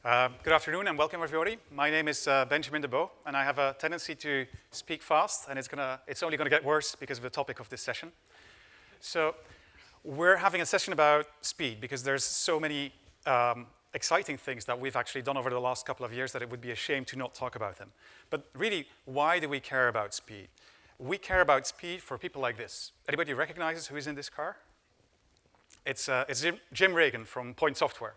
Good afternoon and welcome everybody. My name is Benjamin de Beau, and I have a tendency to speak fast, and it's only going to get worse because of the topic of this session. So we're having a session about speed because there's so many exciting things that we've actually done over the last couple of years that it would be a shame to not talk about them. But really, why do we care about speed? We care about speed for people like this. Anybody recognizes who is in this car? It's Jim Reagan from Point Software.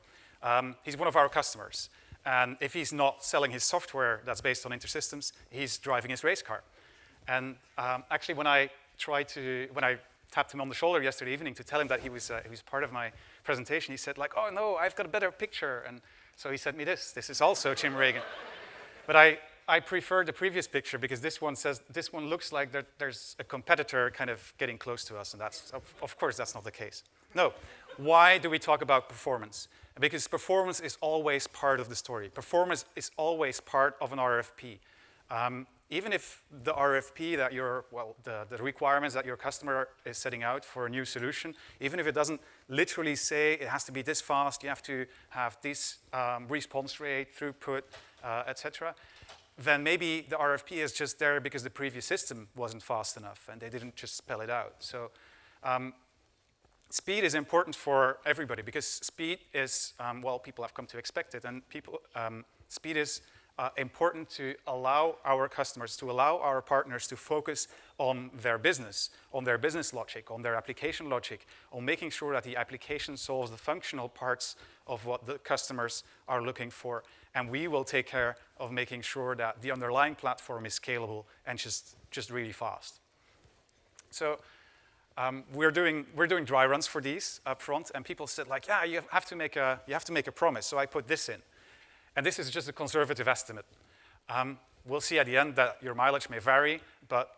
He's one of our customers, and if he's not selling his software that's based on InterSystems, he's driving his race car. And actually, when I tapped him on the shoulder yesterday evening to tell him that he was part of my presentation, he said like, "Oh no, I've got a better picture." And so he sent me this. This is also Jim Reagan, but I prefer the previous picture because this one looks like there's a competitor kind of getting close to us, and that's of course that's not the case. No. Why do we talk about performance? Because performance is always part of the story. Performance is always part of an RFP. Even if the RFP that the requirements that your customer is setting out for a new solution, even if it doesn't literally say it has to be this fast, you have to have this response rate, throughput, etc., then maybe the RFP is just there because the previous system wasn't fast enough and they didn't just spell it out. So speed is important for everybody because speed is, people have come to expect it, and speed is important to allow our customers, to allow our partners to focus on their business logic, on their application logic, on making sure that the application solves the functional parts of what the customers are looking for. And we will take care of making sure that the underlying platform is scalable and just really fast. So we're doing dry runs for these up front, and people said like, yeah, you have to make a promise. So I put this in, and this is just a conservative estimate. We'll see at the end that your mileage may vary, but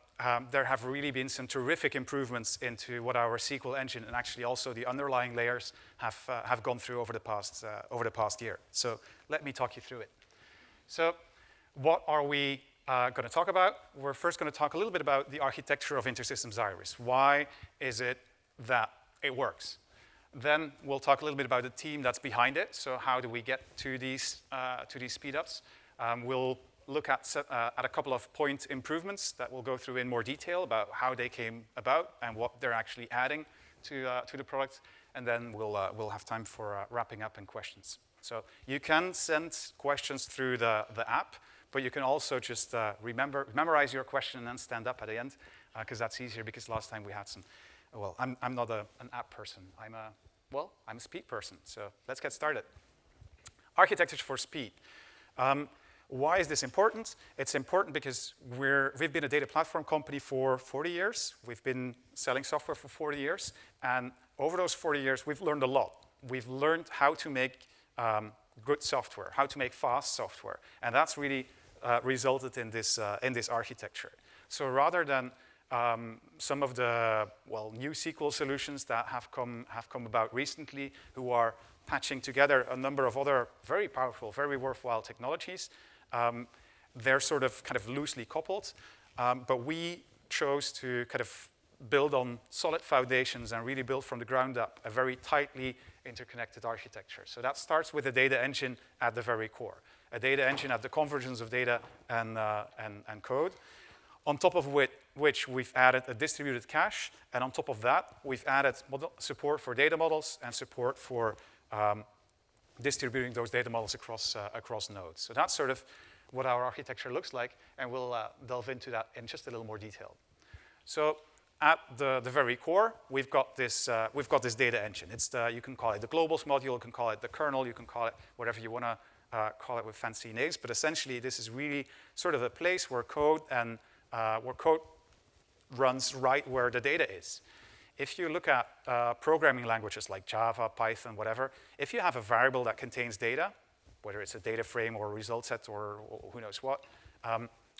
there have really been some terrific improvements into what our SQL engine and actually also the underlying layers have gone through over the past year. So let me talk you through it. So what are we going to talk about? We're first going to talk a little bit about the architecture of InterSystems IRIS. Why is it that it works? Then we'll talk a little bit about the team that's behind it. So how do we get to these speed-ups? We'll look at a couple of point improvements that we'll go through in more detail about how they came about and what they're actually adding to the product. And then we'll have time for wrapping up and questions. So you can send questions through the app, but you can also just memorize your question and then stand up at the end, because that's easier, because last time we had some, well, I'm not an app person. I'm a speed person. So let's get started. Architecture for speed. Why is this important? It's important because we've been a data platform company for 40 years. We've been selling software for 40 years. And over those 40 years, we've learned a lot. We've learned how to make good software, how to make fast software. And that's really resulted in this architecture. So rather than some of the new SQL solutions that have come about recently, who are patching together a number of other very powerful, very worthwhile technologies, they're sort of kind of loosely coupled. But we chose to kind of build on solid foundations and really build from the ground up a very tightly interconnected architecture. So that starts with a data engine at the very core, a data engine at the convergence of data and code, on top of which we've added a distributed cache, and on top of that, we've added support for data models and support for distributing those data models across nodes. So that's sort of what our architecture looks like, and we'll delve into that in just a little more detail. So at the very core, we've got this data engine. You can call it the globals module, you can call it the kernel, you can call it whatever you want to call it with fancy names. But essentially, this is really sort of a place where code runs right where the data is. If you look at programming languages like Java, Python, whatever, if you have a variable that contains data, whether it's a data frame or a result set or who knows what,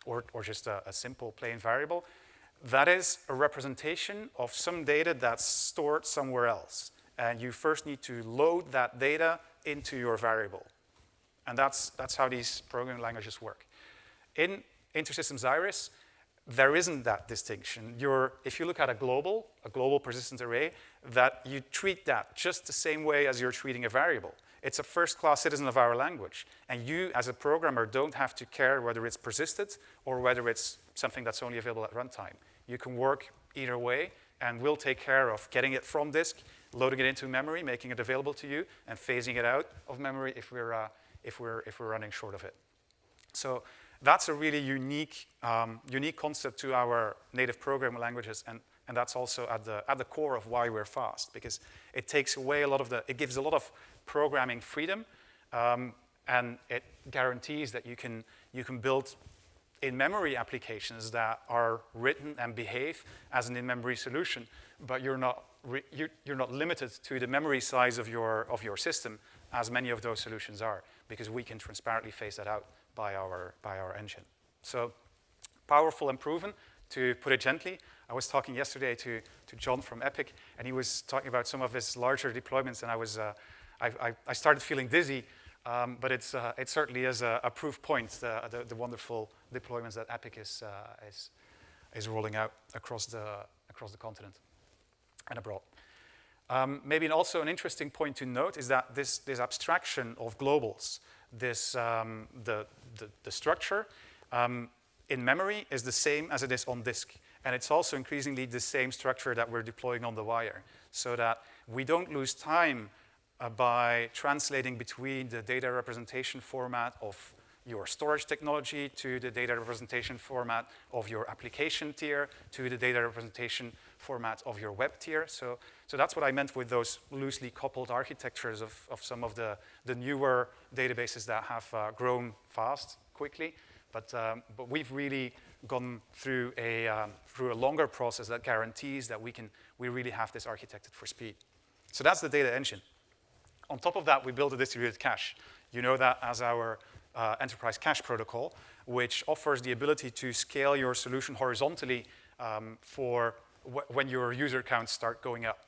or just a simple plain variable, that is a representation of some data that's stored somewhere else. And you first need to load that data into your variable. And that's how these programming languages work. In InterSystems IRIS, there isn't that distinction. If you look at a global persistent array, that you treat that just the same way as you're treating a variable. it's a first-class citizen of our language. And you, as a programmer, don't have to care whether it's persisted or whether it's something that's only available at runtime. You can work either way, and we'll take care of getting it from disk, loading it into memory, making it available to you, and phasing it out of memory if we're running short of it. So that's a really unique concept to our native programming languages, and that's also at the core of why we're fast, because it takes away it gives a lot of programming freedom, and it guarantees that you can build in-memory applications that are written and behave as an in-memory solution, but you're not limited to the memory size of your system, as many of those solutions are, because we can transparently phase that out by our engine. So powerful and proven, to put it gently. I was talking yesterday to John from Epic, and he was talking about some of his larger deployments, and I started feeling dizzy. But it certainly is a proof point, the wonderful deployments that Epic is rolling out across the continent and abroad. Maybe also an interesting point to note is that this abstraction of globals, the structure in memory is the same as it is on disk. And it's also increasingly the same structure that we're deploying on the wire, so that we don't lose time by translating between the data representation format of your storage technology to the data representation format of your application tier to the data representation format of your web tier. So that's what I meant with those loosely coupled architectures of some of the newer databases that have grown fast, quickly. But we've really gone through a longer process that guarantees that we really have this architected for speed. So that's the data engine. On top of that, we built a distributed cache. You know that as our enterprise cache protocol, which offers the ability to scale your solution horizontally for when your user counts start going up.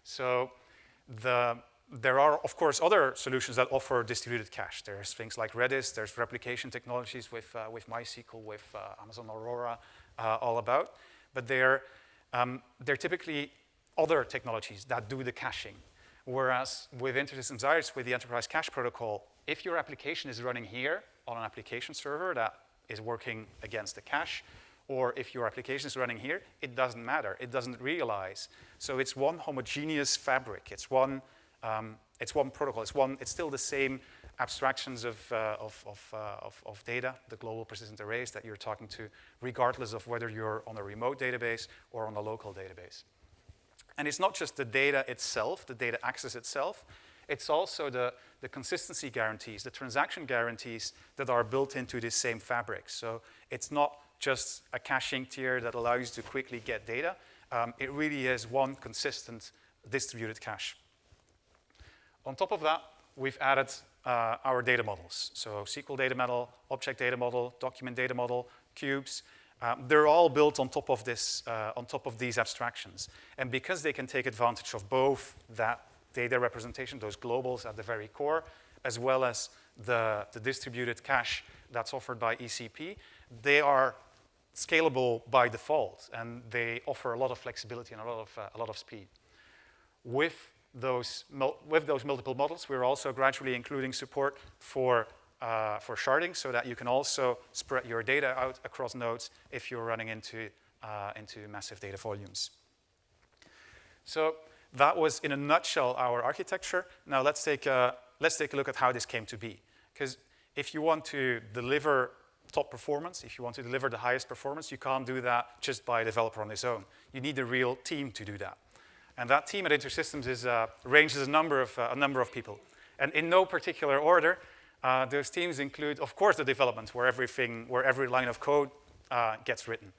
So there are, of course, other solutions that offer distributed cache. There's things like Redis, there's replication technologies with MySQL, with Amazon Aurora, all about. But they're typically other technologies that do the caching. Whereas with InterSystems IRIS, with the enterprise cache protocol, if your application is running here on an application server that is working against the cache, or if your application is running here, it doesn't matter. It doesn't realize. So it's one homogeneous fabric. It's one protocol. It's still the same abstractions of data, the global persistent arrays that you're talking to, regardless of whether you're on a remote database or on a local database. And it's not just the data itself, the data access itself, it's also the consistency guarantees, the transaction guarantees that are built into this same fabric. So it's not just a caching tier that allows you to quickly get data. It really is one consistent distributed cache. On top of that, we've added our data models. So SQL data model, object data model, document data model, cubes. They're all built on top of these abstractions. And because they can take advantage of both that data representation, those globals at the very core, as well as the distributed cache that's offered by ECP, they are scalable by default, and they offer a lot of flexibility and a lot of speed. With those multiple models, we're also gradually including support for sharding, so that you can also spread your data out across nodes if you're running into massive data volumes. So that was, in a nutshell, our architecture. Now let's take a look at how this came to be. Because if you want to deliver top performance, if you want to deliver the highest performance, you can't do that just by a developer on his own. You need a real team to do that. And that team at InterSystems ranges a number of people. And in no particular order, those teams include, of course, the development, where every line of code gets written.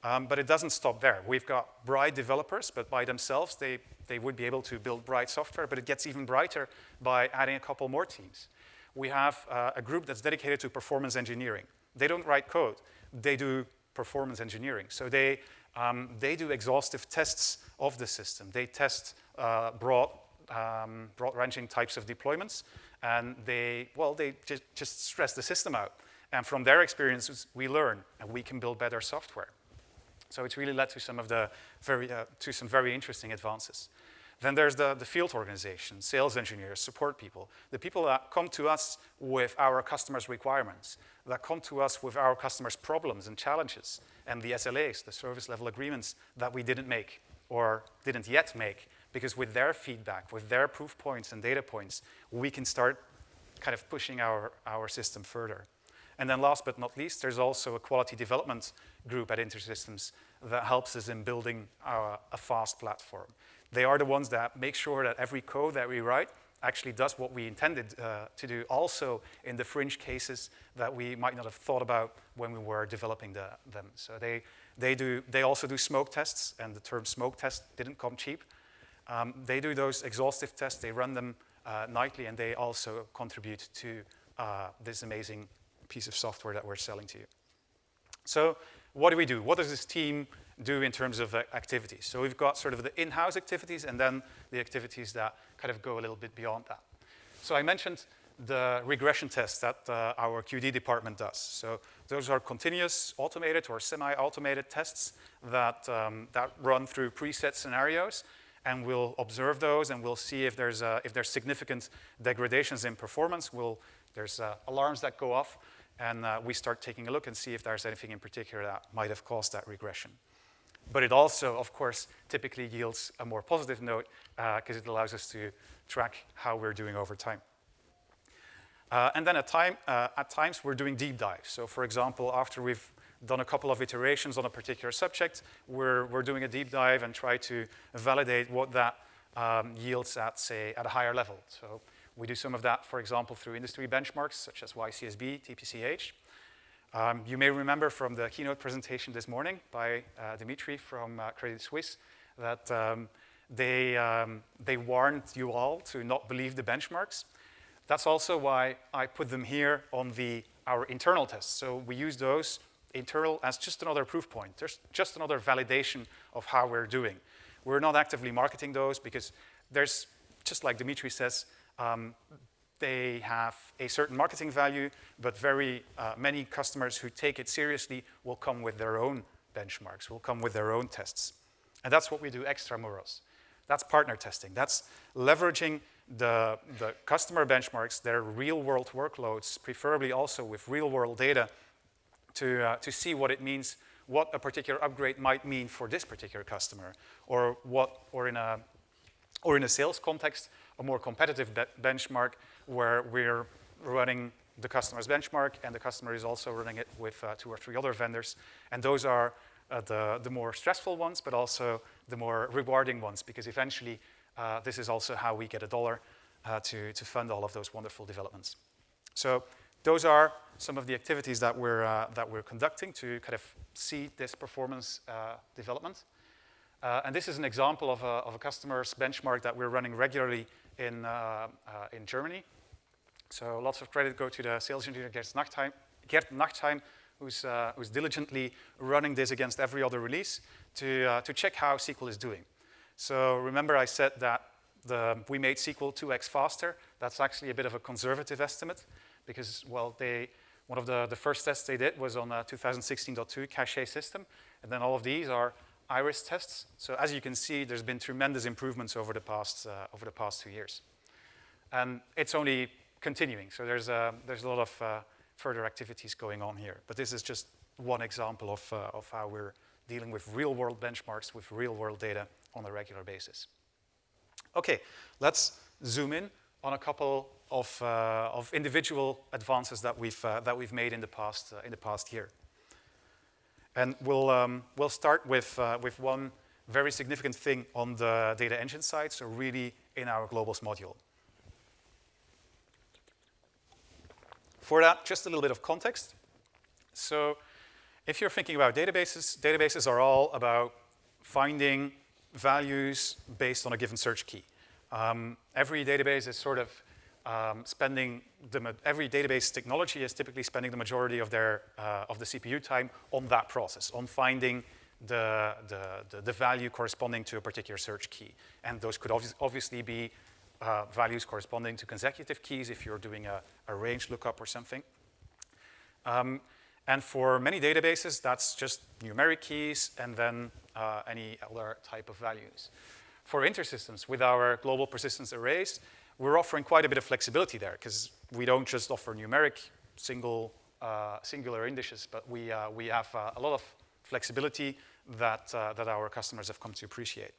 But it doesn't stop there. We've got bright developers, but by themselves, they would be able to build bright software, but it gets even brighter by adding a couple more teams. We have a group that's dedicated to performance engineering. They don't write code. They do performance engineering. So they do exhaustive tests of the system. They test broad-ranging types of deployments, and they just stress the system out. And from their experiences, we learn, and we can build better software. So it's really led to some very interesting advances. Then there's the field organization, sales engineers, support people, the people that come to us with our customers' requirements, that come to us with our customers' problems and challenges, and the SLAs, the service level agreements that we didn't make or didn't yet make, because with their feedback, with their proof points and data points, we can start kind of pushing our system further. And then last but not least, there's also a quality development group at InterSystems that helps us in building a fast platform. They are the ones that make sure that every code that we write actually does what we intended to do, also in the fringe cases that we might not have thought about when we were developing them. So they also do smoke tests, and the term smoke test didn't come cheap. They do those exhaustive tests, they run them nightly, and they also contribute to this amazing piece of software that we're selling to you. So what do we do? What does this team do in terms of activities? So we've got sort of the in-house activities and then the activities that kind of go a little bit beyond that. So I mentioned the regression tests that our QD department does. So those are continuous automated or semi-automated tests that run through preset scenarios, and we'll observe those and we'll see if there's significant degradations in performance. There's alarms that go off, and we start taking a look and see if there's anything in particular that might have caused that regression. But it also, of course, typically yields a more positive note because it allows us to track how we're doing over time. And then at times, we're doing deep dives. So for example, after we've done a couple of iterations on a particular subject, we're doing a deep dive and try to validate what that yields at, say, at a higher level. So we do some of that, for example, through industry benchmarks, such as YCSB, TPCH. You may remember from the keynote presentation this morning by Dimitri from Credit Suisse that they warned you all to not believe the benchmarks. That's also why I put them here on our internal tests. So we use those internal as just another proof point. There's just another validation of how we're doing. We're not actively marketing those because there's, just like Dimitri says, they have a certain marketing value, but very many customers who take it seriously will come with their own benchmarks, will come with their own tests. And that's what we do extramuros. That's partner testing. That's leveraging the customer benchmarks, their real-world workloads, preferably also with real-world data, to see what it means, what a particular upgrade might mean for this particular customer, or in a sales context, a more competitive benchmark where we're running the customer's benchmark and the customer is also running it with 2 or 3 other vendors. And those are the more stressful ones, but also the more rewarding ones, because eventually this is also how we get a dollar to fund all of those wonderful developments. So those are some of the activities that we're conducting to kind of see this performance development. And this is an example of a customer's benchmark that we're running regularly in Germany. So lots of credit go to the sales engineer Gert Nachtheim, who's diligently running this against every other release to check how SQL is doing. So remember I said that we made SQL 2x faster. That's actually a bit of a conservative estimate because, well, one of the first tests they did was on a 2016.2 cache system, and then all of these are IRIS tests. So as you can see, there's been tremendous improvements over the past 2 years. And it's only continuing, so there's a lot of further activities going on here. But this is just one example of how we're dealing with real-world benchmarks with real-world data on a regular basis. Okay, let's zoom in on a couple of individual advances that we've made in the past year. And we'll start with one very significant thing on the data engine side, so really in our globals module. For that, just a little bit of context. So if you're thinking about databases are all about finding values based on a given search key. Every database is sort of every database technology is typically spending the majority of the CPU time on that process, on finding the value corresponding to a particular search key. And those could obviously be values corresponding to consecutive keys if you're doing a range lookup or something. And for many databases, that's just numeric keys and then any other type of values. for InterSystems, with our global persistence arrays, we're offering quite a bit of flexibility there, because we don't just offer numeric singular indices, but we have a lot of flexibility that our customers have come to appreciate.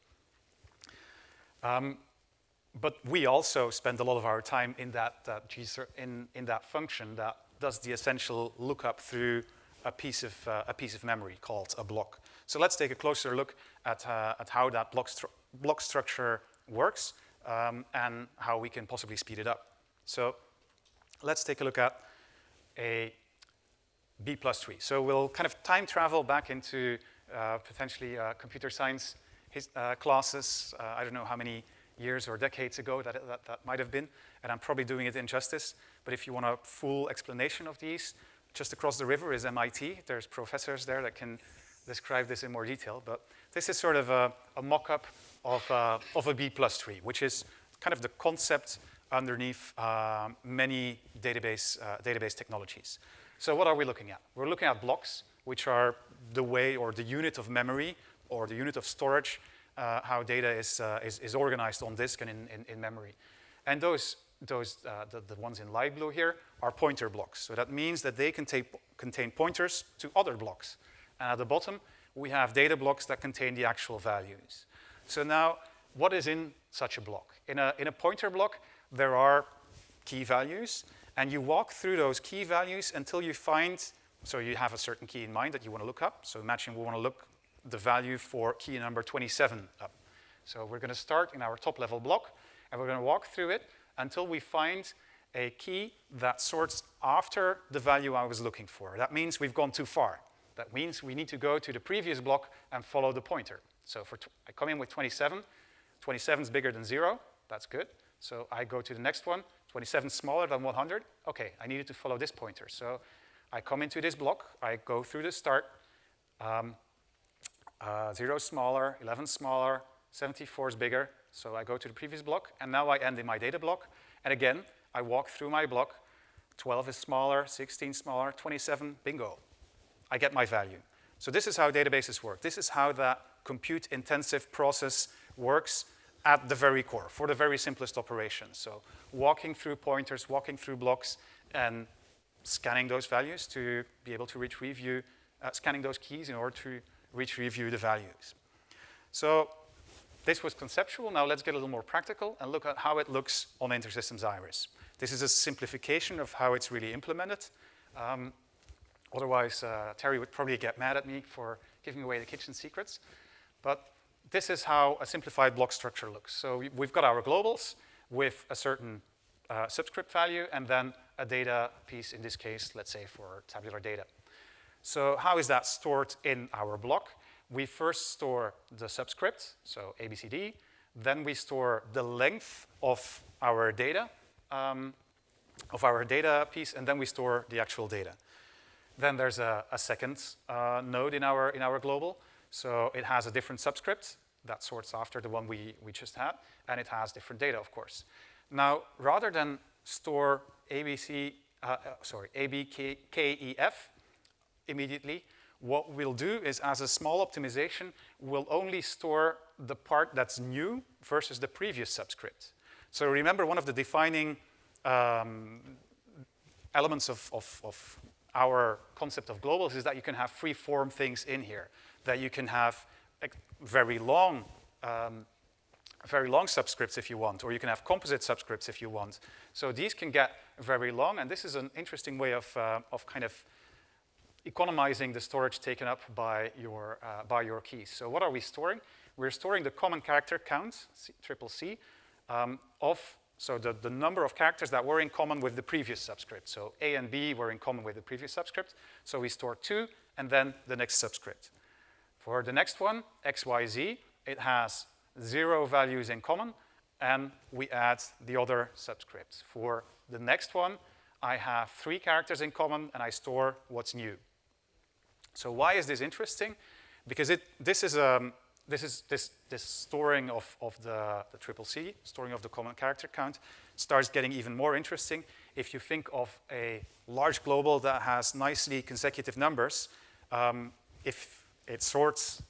But we also spend a lot of our time in that function that does the essential lookup through a piece of memory called a block. So let's take a closer look at how that block structure works and how we can possibly speed it up. So let's take a look at a B+3. So we'll kind of time travel back into potentially computer science classes. I don't know how many years or decades ago that might have been, and I'm probably doing it injustice. But if you want a full explanation of these, just across the river is MIT. There's professors there that can describe this in more detail. But this is sort of a mock-up of a B+3, which is kind of the concept underneath many database technologies. So what are we looking at? We're looking at blocks, which are the way or the unit of memory or the unit of storage, how data is organized on disk and in memory. And the ones in light blue here are pointer blocks. So that means that they contain pointers to other blocks. And at the bottom, we have data blocks that contain the actual values. So now, what is in such a block? In a pointer block, there are key values, and you walk through those key values until you find, so you have a certain key in mind that you want to look up. So imagine we want to look the value for key number 27 up. So we're going to start in our top level block, and we're going to walk through it until we find a key that sorts after the value I was looking for. That means we've gone too far. That means we need to go to the previous block and follow the pointer. So I come in with 27. 27 is bigger than 0. That's good. So I go to the next one. 27 is smaller than 100. OK, I needed to follow this pointer. So I come into this block. I go through the start. 0 is smaller, 11 is smaller, 74 is bigger. So I go to the previous block, and now I end in my data block. And again, I walk through my block. 12 is smaller, 16 smaller, 27, bingo. I get my value. So this is how databases work. This is how that compute-intensive process works at the very core, for the very simplest operations. So walking through pointers, walking through blocks, and scanning those values to be able to retrieve you, scanning those keys in order to retrieve you the values. So this was conceptual. Now let's get a little more practical and look at how it looks on InterSystems IRIS. This is a simplification of how it's really implemented. Otherwise, Terry would probably get mad at me for giving away the kitchen secrets. But this is how a simplified block structure looks. So we've got our globals with a certain subscript value and then a data piece, in this case, let's say for tabular data. So how is that stored in our block? We first store the subscript, so ABCD. Then we store the length of our data piece, and then we store the actual data. Then there's a second node in our global. So it has a different subscript that sorts after the one we just had, and it has different data, of course. Now, rather than store ABCDEF immediately, what we'll do is, as a small optimization, we'll only store the part that's new versus the previous subscript. So remember, one of the defining elements of our concept of globals is that you can have free-form things in here, that you can have very long subscripts if you want, or you can have composite subscripts if you want. So these can get very long, and this is an interesting way of kind of economizing the storage taken up by your keys. So what are we storing? We're storing the common character count, CCC, so the number of characters that were in common with the previous subscript. So A and B were in common with the previous subscript. So we store 2 and then the next subscript. For the next one, XYZ, it has 0 values in common, and we add the other subscript. For the next one, I have 3 characters in common, and I store what's new. So why is this interesting? Because this storing of the CCC, storing of the common character count, starts getting even more interesting if you think of a large global that has nicely consecutive numbers. If it sorts,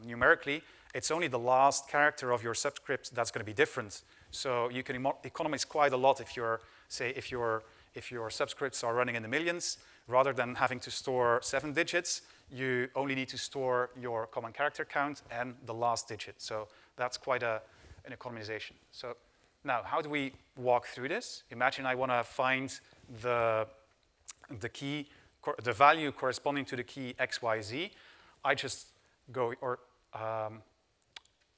numerically, it's only the last character of your subscript that's going to be different. So you can economize quite a lot if you're, say, if your subscripts are running in the millions, rather than having to store 7 digits, you only need to store your common character count and the last digit. So that's quite an economization. So now, how do we walk through this? Imagine I want to find the key, the value corresponding to the key XYZ. I just go, or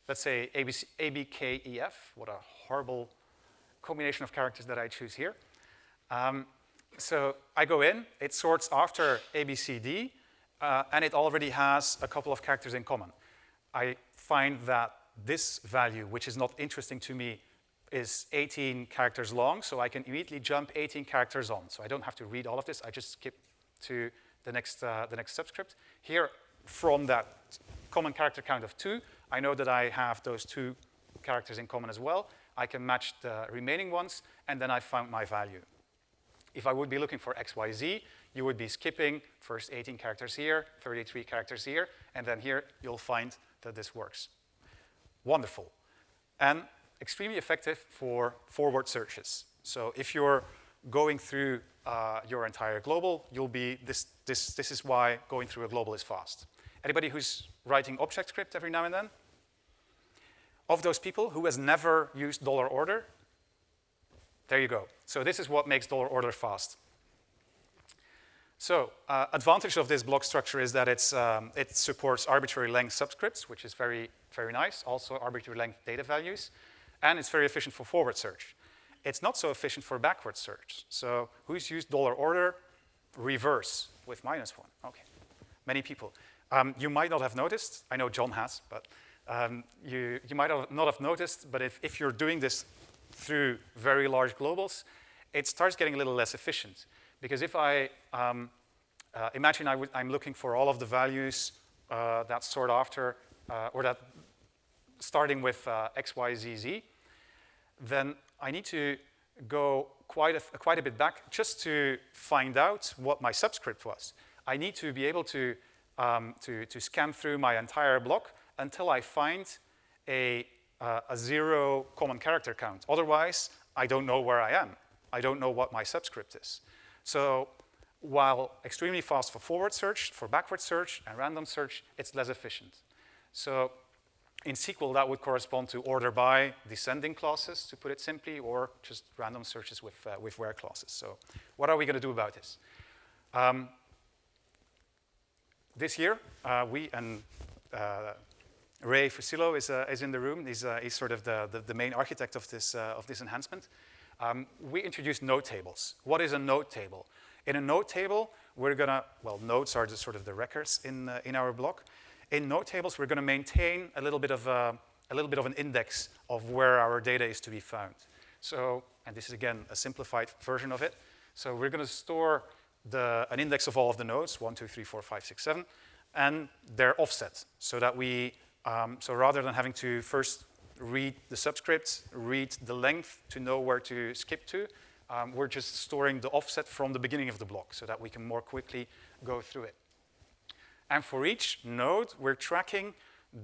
let's say ABKEF. What a horrible combination of characters that I choose here. So I go in, it sorts after ABCD, and it already has a couple of characters in common. I find that this value, which is not interesting to me, is 18 characters long, so I can immediately jump 18 characters on. So I don't have to read all of this, I just skip to the next subscript. Here, from that common character count of 2, I know that I have those 2 characters in common as well. I can match the remaining ones, and then I found my value. If I would be looking for XYZ, you would be skipping first 18 characters here, 33 characters here, and then here you'll find that this works. Wonderful. And extremely effective for forward searches. So if you're going through your entire global, you'll be, this is why going through a global is fast. Anybody who's writing object script every now and then? Of those people, who has never used $order? There you go. So this is what makes $order fast. So advantage of this block structure is that it supports arbitrary length subscripts, which is very, very nice. Also arbitrary length data values. And it's very efficient for forward search. It's not so efficient for backward search. So who's used $order? Reverse with -1. Okay, many people. You might not have noticed. I know John has, but you might not have noticed. But if you're doing this through very large globals, it starts getting a little less efficient. Because if I imagine I'm looking for all of the values that sort after, or that starting with XYZZ, then I need to go quite a bit back just to find out what my subscript was. I need to be able to scan through my entire block until I find a 0 common character count. Otherwise, I don't know where I am. I don't know what my subscript is. So while extremely fast for forward search, for backward search, and random search, it's less efficient. So in SQL, that would correspond to order by descending clauses, to put it simply, or just random searches with where clauses. So what are we going to do about this? This year, we and Ray Fusillo is in the room. He's sort of the main architect of this enhancement. We introduced node tables. What is a node table? In a node table, we're gonna, well, nodes are the sort of the records in our block. In node tables, we're gonna maintain a little bit of an index of where our data is to be found. So, and this is again a simplified version of it. So we're gonna store an index of all of the nodes, 1, 2, 3, 4, 5, 6, 7, and their offset, so that we, so rather than having to first read the subscript, read the length to know where to skip to, we're just storing the offset from the beginning of the block so that we can more quickly go through it. And for each node, we're tracking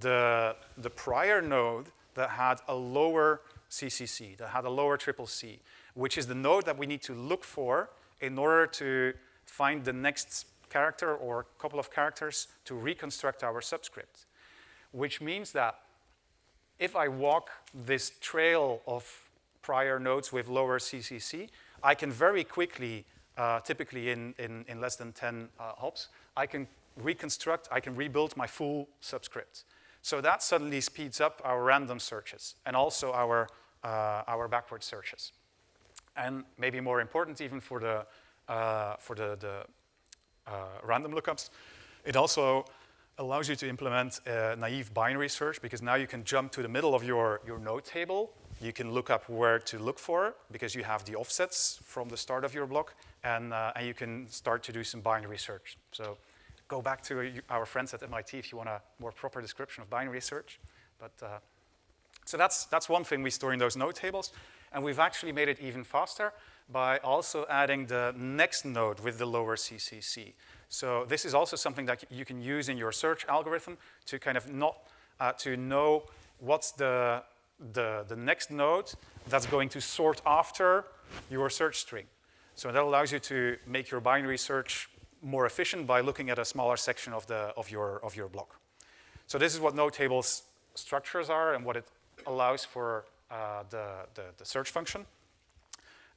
the prior node that had a lower CCC, that had a lower CCC, which is the node that we need to look for in order to find the next character or a couple of characters to reconstruct our subscript. Which means that if I walk this trail of prior nodes with lower CCC, I can very quickly, typically in less than 10 hops, I can rebuild my full subscript. So that suddenly speeds up our random searches and also our backward searches. And maybe more important even for the random lookups, it also allows you to implement naive binary search, because now you can jump to the middle of your node table. You can look up where to look for because you have the offsets from the start of your block, and you can start to do some binary search. So go back to our friends at MIT if you want a more proper description of binary search. But so that's one thing we store in those node tables, and we've actually made it even faster by also adding the next node with the lower CCC. So this is also something that you can use in your search algorithm to kind of not to know what's the next node that's going to sort after your search string. So that allows you to make your binary search more efficient by looking at a smaller section of your block. So this is what node tables structures are and what it allows for the search function.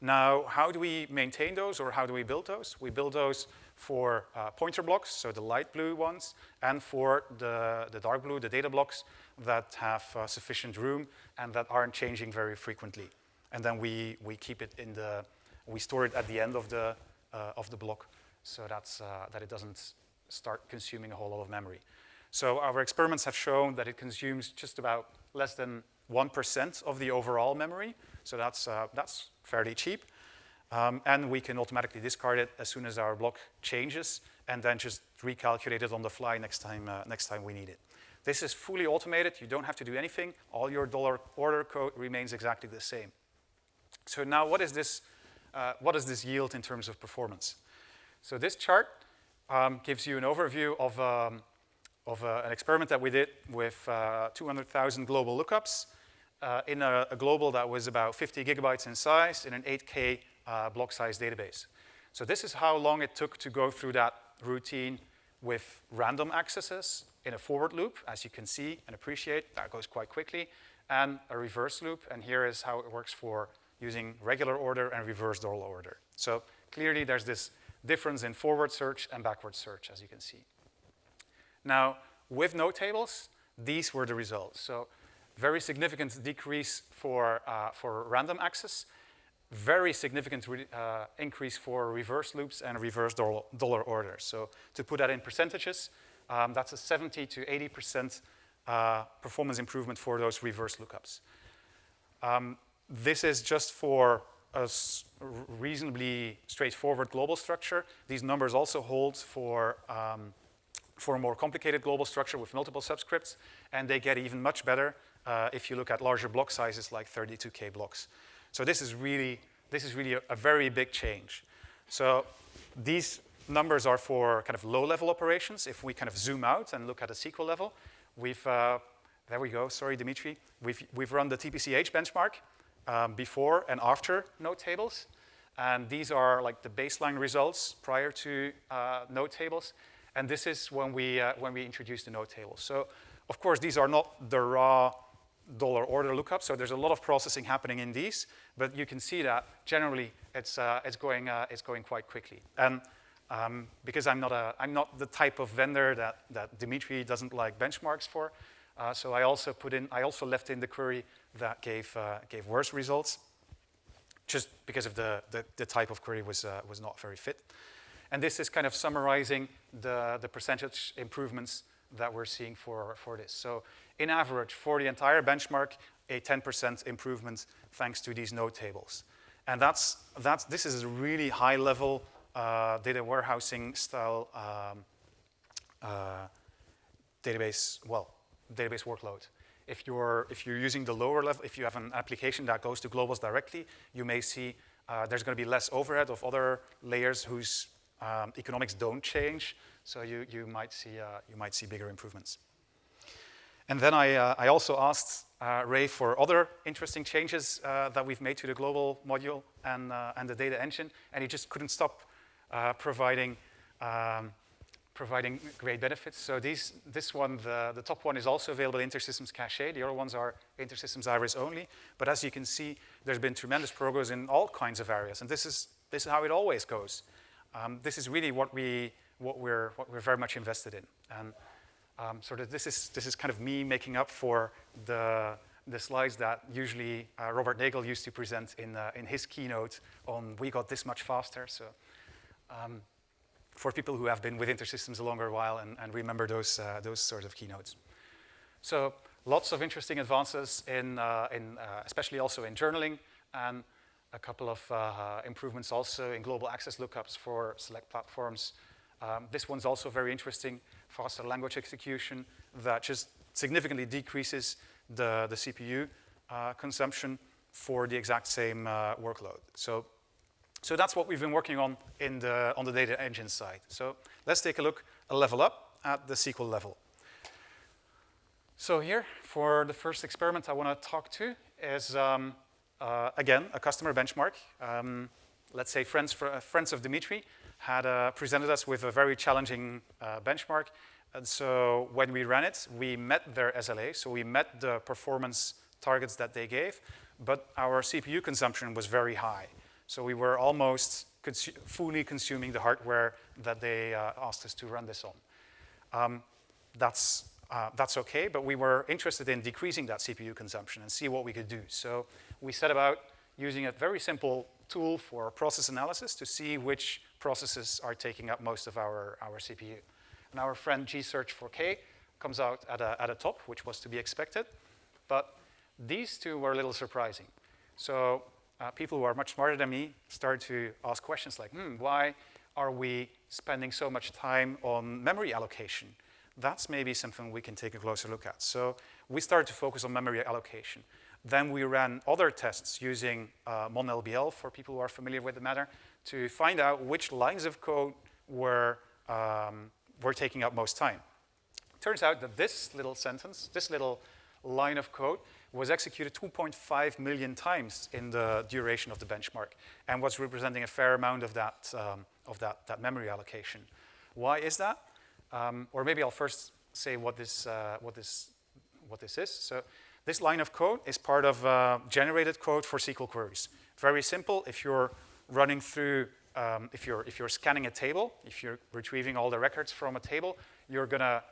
Now, how do we maintain those or how do we build those? We build those for pointer blocks, so the light blue ones, and for the dark blue, the data blocks that have sufficient room and that aren't changing very frequently. And then we keep it we store it at the end of the block so that it doesn't start consuming a whole lot of memory. So our experiments have shown that it consumes just about less than 1% of the overall memory. So that's fairly cheap. And we can automatically discard it as soon as our block changes and then just recalculate it on the fly next time we need it. This is fully automated. You don't have to do anything. All your dollar order code remains exactly the same. So now what does this yield in terms of performance? So this chart gives you an overview of an experiment that we did with 200,000 global lookups in a global that was about 50 gigabytes in size in an 8K block size database. So this is how long it took to go through that routine with random accesses in a forward loop, as you can see and appreciate. That goes quite quickly, and a reverse loop. And here is how it works for using regular order and reverse dollar order. So clearly there's this difference in forward search and backward search, as you can see. Now, with node tables, these were the results. So very significant decrease for random access, very significant increase for reverse loops and reverse dollar orders. So to put that in percentages, that's a 70 to 80% performance improvement for those reverse lookups. This is just for a reasonably straightforward global structure. These numbers also hold for a more complicated global structure with multiple subscripts, and they get even much better if you look at larger block sizes like 32K blocks. So this is really a very big change. So these numbers are for kind of low-level operations. If we kind of zoom out and look at a SQL level, there we go, sorry, Dimitri. We've run the TPCH benchmark before and after node tables. And these are like the baseline results prior to node tables. And this is when we introduced the node tables. So, of course, these are not the raw dollar order lookups. So there's a lot of processing happening in these. But you can see that generally it's going quite quickly. And because I'm not the type of vendor that Dimitri doesn't like benchmarks for, so I also left in the query that gave worse results, just because of the type of query was not very fit. And this is kind of summarizing the percentage improvements that we're seeing for this. So in average, for the entire benchmark, a 10% improvement thanks to these node tables. And this is a really high level data warehousing style database workload. If you're using the lower level, if you have an application that goes to globals directly, you may see there's going to be less overhead of other layers whose economics don't change. So you might see bigger improvements. And then I also asked Ray for other interesting changes that we've made to the global module and the data engine, and he just couldn't stop providing great benefits. So this one, the top one, is also available in InterSystems Cache. The other ones are InterSystems IRIS only. But as you can see, there's been tremendous progress in all kinds of areas, and this is how it always goes. This is really what we're very much invested in, and so that this is kind of me making up for the slides that usually Robert Nagel used to present in his keynote on we got this much faster. So for people who have been with InterSystems a longer while and remember those sorts of keynotes. So lots of interesting advances in especially also in journaling, and a couple of improvements also in global access lookups for select platforms. This one's also very interesting, faster language execution that just significantly decreases the CPU consumption for the exact same workload. So that's what we've been working on on the data engine side. So let's take a look a level up at the SQL level. So here, for the first experiment I want to talk to is, again, a customer benchmark. Let's say friends of Dimitri had presented us with a very challenging benchmark. And so when we ran it, we met their SLA, so we met the performance targets that they gave, but our CPU consumption was very high. So we were almost fully consuming the hardware that they asked us to run this on. That's okay, but we were interested in decreasing that CPU consumption and see what we could do. So we set about using a very simple tool for process analysis to see which processes are taking up most of our CPU. And our friend gsearch4k comes out at a top, which was to be expected. But these two were a little surprising. So people who are much smarter than me started to ask questions like, why are we spending so much time on memory allocation? That's maybe something we can take a closer look at. So we started to focus on memory allocation. Then we ran other tests using MonLBL, for people who are familiar with the matter, to find out which lines of code were taking up most time. Turns out that this little sentence, this little line of code, was executed 2.5 million times in the duration of the benchmark, and was representing a fair amount of that memory allocation. Why is that? Or maybe I'll first say what this is. So this line of code is part of generated code for SQL queries. Very simple. If you're running through, if you're scanning a table, if you're retrieving all the records from a table, you're gonna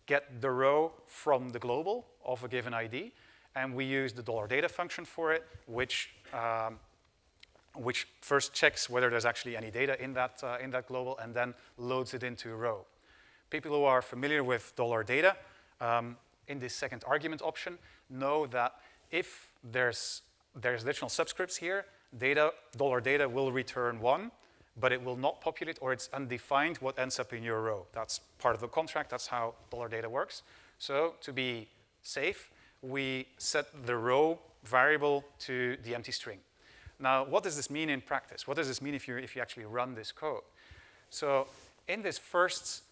get the row from the global of a given ID, and we use the $data function for it, which first checks whether there's actually any data in that global, and then loads it into a row. People who are familiar with $data in this second argument option know that if there's additional subscripts here, data will return 1, but it will not populate, or it's undefined what ends up in your row. That's part of the contract. That's how $data works. So to be safe, we set the row variable to the empty string. Now, what does this mean in practice? What does this mean if you actually run this code? So in this first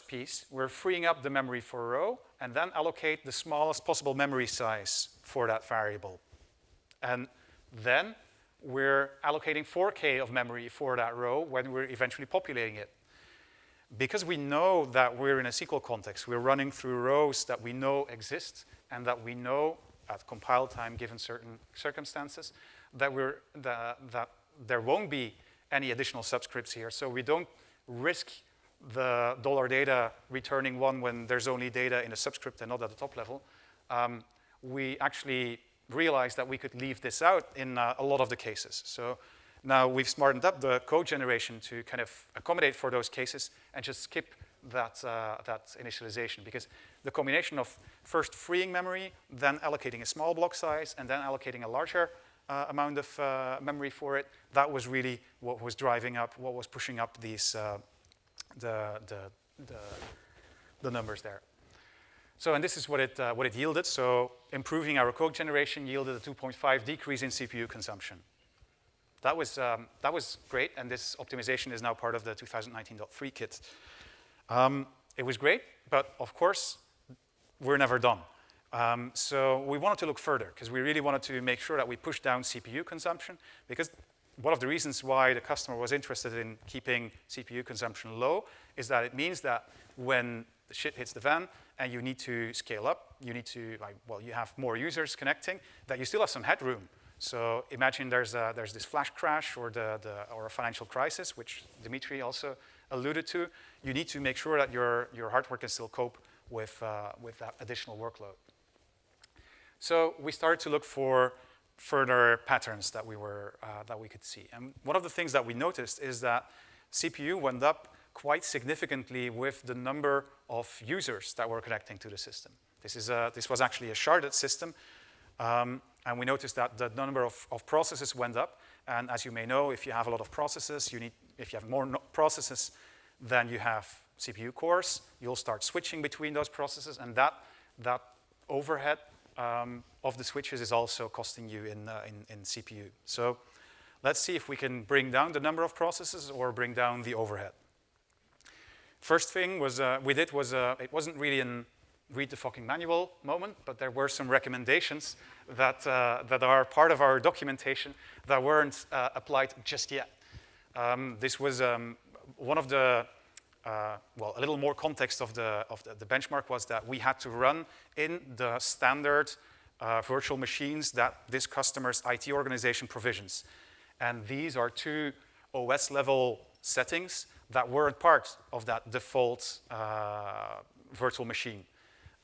piece, we're freeing up the memory for a row, and then allocate the smallest possible memory size for that variable. And then we're allocating 4K of memory for that row when we're eventually populating it. Because we know that we're in a SQL context, we're running through rows that we know exist, and that we know at compile time, given certain circumstances, that there won't be any additional subscripts here. So we don't risk the $data returning 1 when there's only data in a subscript and not at the top level. We actually realized that we could leave this out in a lot of the cases. So now we've smartened up the code generation to kind of accommodate for those cases and just skip that initialization, because the combination of first freeing memory, then allocating a small block size, and then allocating a larger amount of memory for it, that was really what was driving up, what was pushing up these the numbers there. So, and this is what it yielded. So improving our code generation yielded a 2.5 decrease in CPU consumption. That was great, and this optimization is now part of the 2019.3 kit. It was great, but of course, we're never done. So we wanted to look further, because we really wanted to make sure that we push down CPU consumption, because one of the reasons why the customer was interested in keeping CPU consumption low is that it means that when the shit hits the fan and you need to scale up, you need to, you have more users connecting, that you still have some headroom. So imagine there's this flash crash or a financial crisis, which Dimitri also alluded to. You need to make sure that your hardware can still cope with that additional workload. So we started to look for further patterns that we could see. And one of the things that we noticed is that CPU went up quite significantly with the number of users that were connecting to the system. This was actually a sharded system, and we noticed that the number of processes went up. And as you may know, if you have a lot of processes, if you have more processes than you have CPU cores, you'll start switching between those processes, and that overhead of the switches is also costing you in CPU. So let's see if we can bring down the number of processes or bring down the overhead. First thing was we did was it wasn't really an read the fucking manual moment, but there were some recommendations that that are part of our documentation that weren't applied just yet. This was one of the well, a little more context of the benchmark was that we had to run in the standard virtual machines that this customer's IT organization provisions. And these are 2 OS level settings that weren't part of that default virtual machine.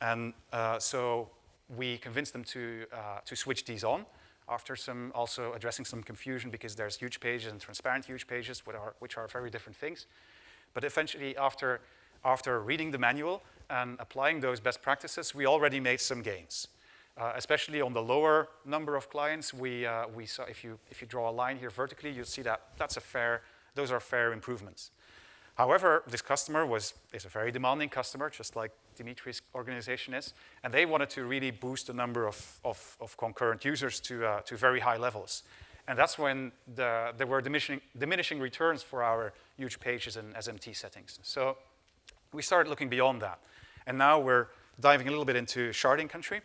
And so we convinced them to switch these on after some also addressing some confusion because there's huge pages and transparent huge pages which are very different things. But eventually, after reading the manual and applying those best practices, we already made some gains. Especially on the lower number of clients, we saw if you draw a line here vertically, you'll see that those are fair improvements. However, this customer is a very demanding customer, just like Dimitri's organization is, and they wanted to really boost the number of concurrent users to very high levels. And that's when there were diminishing returns for our huge pages and SMT settings. So we started looking beyond that. And now we're diving a little bit into sharding country.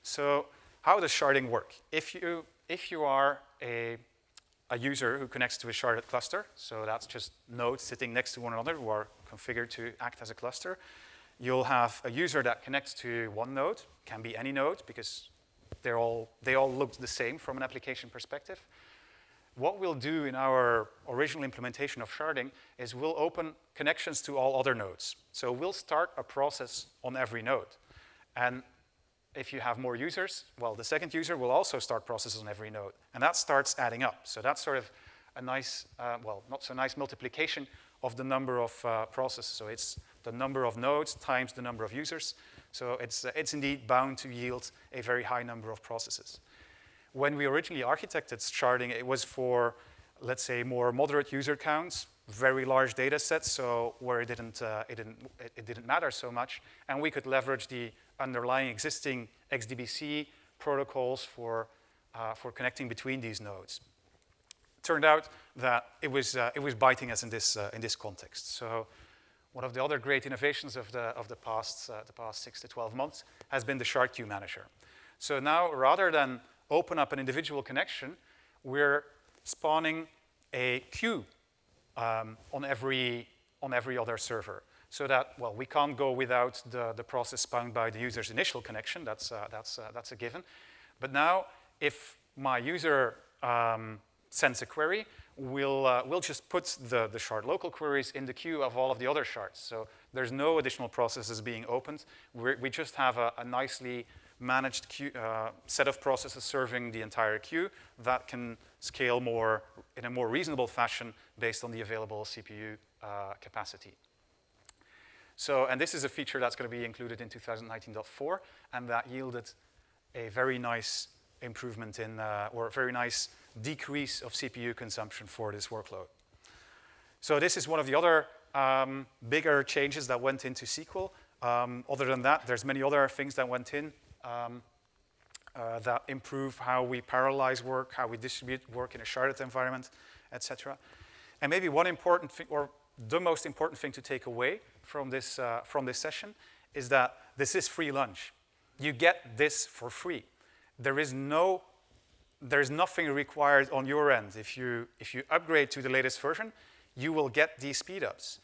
So how does sharding work? If you are a user who connects to a sharded cluster, so that's just nodes sitting next to one another who are configured to act as a cluster, you'll have a user that connects to one node, can be any node because they all look the same from an application perspective. What we'll do in our original implementation of sharding is we'll open connections to all other nodes. So we'll start a process on every node. And if you have more users, well, the second user will also start processes on every node. And that starts adding up. So that's sort of a nice, well, not so nice multiplication of the number of processes. So it's the number of nodes times the number of users. So it's indeed bound to yield a very high number of processes. When we originally architected sharding, it was for, let's say, more moderate user counts, very large data sets, so where it didn't matter so much, and we could leverage the underlying existing XDBC protocols for connecting between these nodes. Turned out that it was biting us in this context. So one of the other great innovations of the past 6 to 12 months has been the shard queue manager. So now, rather than open up an individual connection, we're spawning a queue on every other server, so that, well, we can't go without the process spawned by the user's initial connection. That's a given. But now, if my user sends a query, we'll just put the shard local queries in the queue of all of the other shards. So there's no additional processes being opened. We just have a nicely managed queue, set of processes serving the entire queue that can scale more in a more reasonable fashion based on the available CPU capacity. So, and this is a feature that's going to be included in 2019.4, and that yielded a very nice improvement in, or a very nice decrease of CPU consumption for this workload. So this is one of the other bigger changes that went into SQL. Other than that, there's many other things that went in that improve how we parallelize work, how we distribute work in a sharded environment, etc. And maybe one important thing, or the most important thing to take away from this session is that this is free lunch. You get this for free. There's nothing required on your end. If you upgrade to the latest version, you will get these speedups.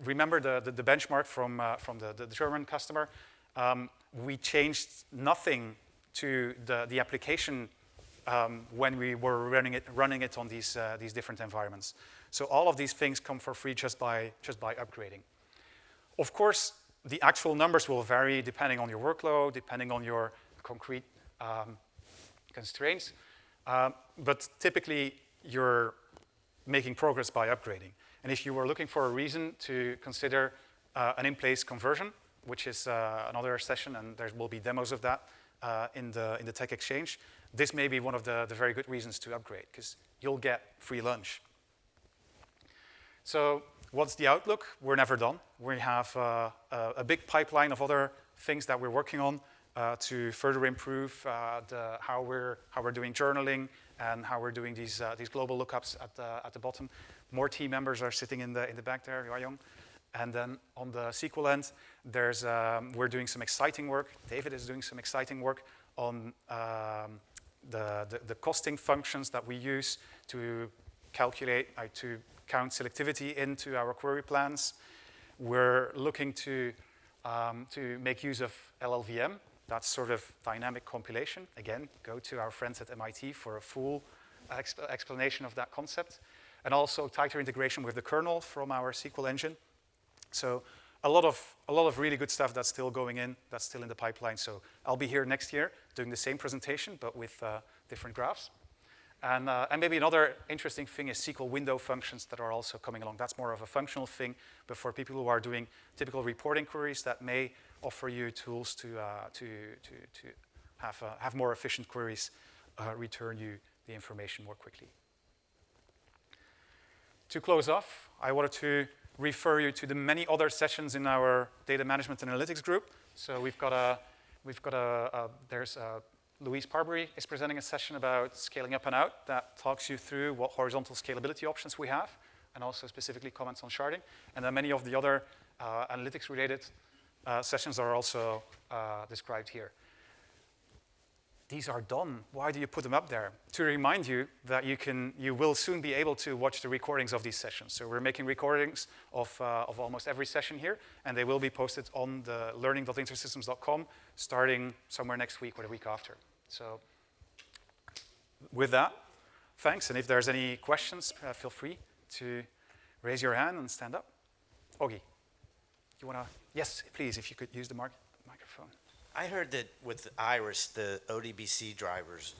Remember the benchmark from the German customer. We changed nothing to the application when we were running it on these different environments. So all of these things come for free just by upgrading. Of course, the actual numbers will vary depending on your workload, depending on your concrete constraints. But typically, you're making progress by upgrading. And if you were looking for a reason to consider an in-place conversion, which is another session, and there will be demos of that in the Tech Exchange, this may be one of the very good reasons to upgrade, because you'll get free lunch. So what's the outlook? We're never done. We have a big pipeline of other things that we're working on to further improve how we're doing journaling and how we're doing these global lookups at the bottom. More team members are sitting in the back there, Young. And then on the SQL end, we're doing some exciting work. David is doing some exciting work on the costing functions that we use to calculate, to count selectivity into our query plans. We're looking to make use of LLVM. That's sort of dynamic compilation. Again, go to our friends at MIT for a full explanation of that concept. And also tighter integration with the kernel from our SQL engine. So a lot of really good stuff that's still going in, that's still in the pipeline. So I'll be here next year doing the same presentation, but with different graphs. And maybe another interesting thing is SQL window functions that are also coming along. That's more of a functional thing, but for people who are doing typical reporting queries, that may offer you tools to have more efficient queries, return you the information more quickly. To close off, I wanted to refer you to the many other sessions in our data management and analytics group. So there's Louise Parbury is presenting a session about scaling up and out that talks you through what horizontal scalability options we have, and also specifically comments on sharding. And then many of the other analytics-related sessions are also described here. These are done. Why do you put them up there? To remind you that you will soon be able to watch the recordings of these sessions. So we're making recordings of almost every session here, and they will be posted on the learning.intersystems.com starting somewhere next week or the week after. So with that, thanks. And if there's any questions, feel free to raise your hand and stand up. Ogi, you want to? Yes, please, if you could use the microphone. I heard that with IRIS, the ODBC drivers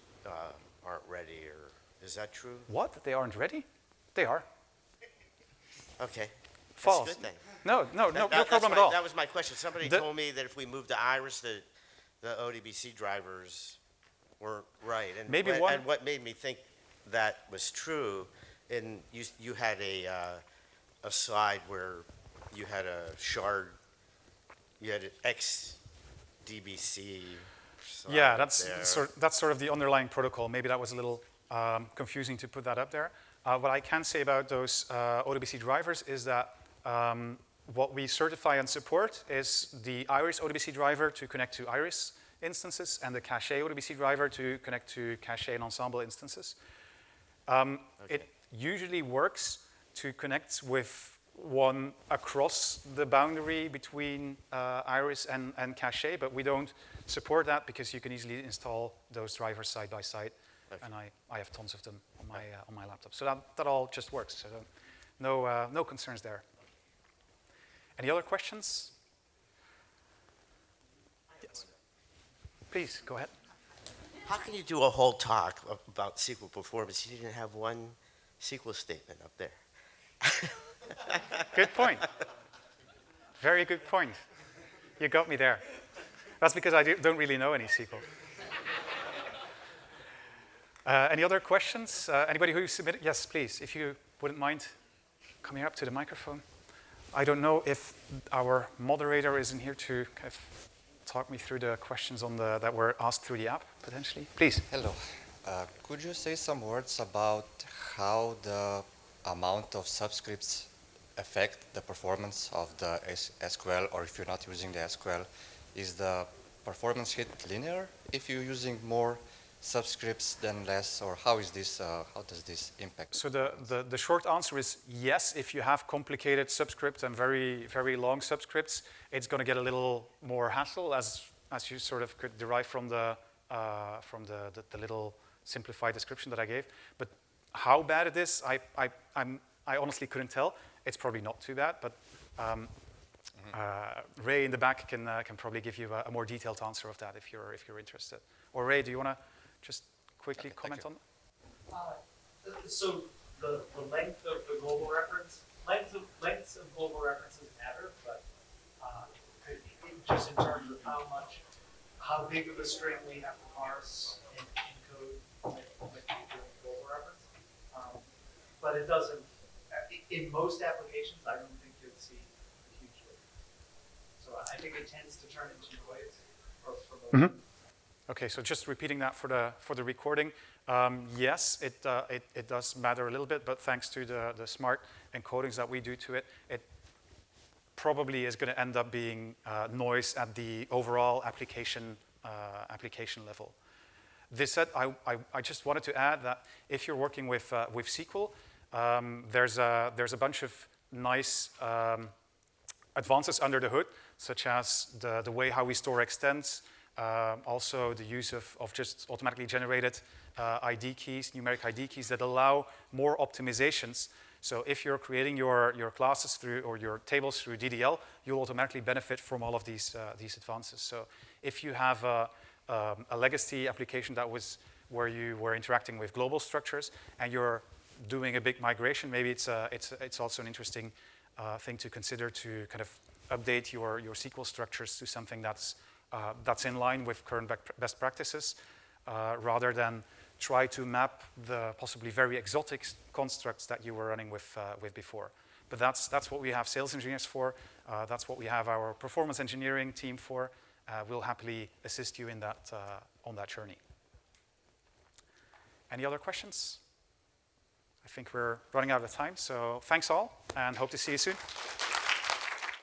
aren't ready, or is that true? What? They aren't ready? They are. Okay. False. That's a good thing. No problem at all. That was my question. Somebody told me that if we moved to IRIS, the ODBC drivers weren't right. And maybe and what made me think that was true, and you had a slide where you had a shard, you had an XDBC. Yeah, that's sort of the underlying protocol. Maybe that was a little confusing to put that up there. What I can say about those ODBC drivers is that what we certify and support is the IRIS ODBC driver to connect to IRIS instances and the Cache ODBC driver to connect to Cache and Ensemble instances. Okay. It usually works to connect with one across the boundary between IRIS and Cache, but we don't support that because you can easily install those drivers side by side. Okay. And I have tons of them on my laptop. So that all just works. So no concerns there. Any other questions? Yes. Please, go ahead. How can you do a whole talk about SQL performance? You didn't have one SQL statement up there. Good point. Very good point. You got me there. That's because I don't really know any SQL. Any other questions? Anybody who submitted? Yes, please, if you wouldn't mind coming up to the microphone. I don't know if our moderator is in here to kind of talk me through the questions that were asked through the app, potentially. Please. Hello. Could you say some words about how the amount of subscripts affect the performance of the SQL, or if you're not using the SQL, is the performance hit linear if you're using more subscripts than less, or how is this? How does this impact? So the short answer is yes. If you have complicated subscripts and very very long subscripts, it's going to get a little more hassle, as you sort of could derive from the little simplified description that I gave. But how bad it is, I honestly couldn't tell. It's probably not too bad, but Ray in the back can probably give you a more detailed answer of that if you're interested. Or Ray, do you want to just quickly comment on that? So the length of the global reference, lengths of global references matter, but just in terms of how big of a string we have to parse and encode with the global reference. But it doesn't, in most applications, I don't think you'll see a huge difference. So I think it tends to turn into noise for most. Mm-hmm. Okay, so just repeating that for the recording. Yes, it does matter a little bit, but thanks to the smart encodings that we do to it, probably is going to end up being noise at the overall application level. This said, I just wanted to add that if you're working with SQL, there's a bunch of nice advances under the hood, such as the way how we store extents, also the use of just automatically generated ID keys, numeric ID keys that allow more optimizations. So if you're creating your classes through or your tables through DDL, you'll automatically benefit from all of these advances. So if you have a legacy application that was where you were interacting with global structures and you're doing a big migration, maybe it's also an interesting thing to consider to kind of update your SQL structures to something that's in line with current best practices, rather than try to map the possibly very exotic constructs that you were running with before. But that's what we have sales engineers for. That's what we have our performance engineering team for. We'll happily assist you in that on that journey. Any other questions? I think we're running out of time, so thanks all, and hope to see you soon.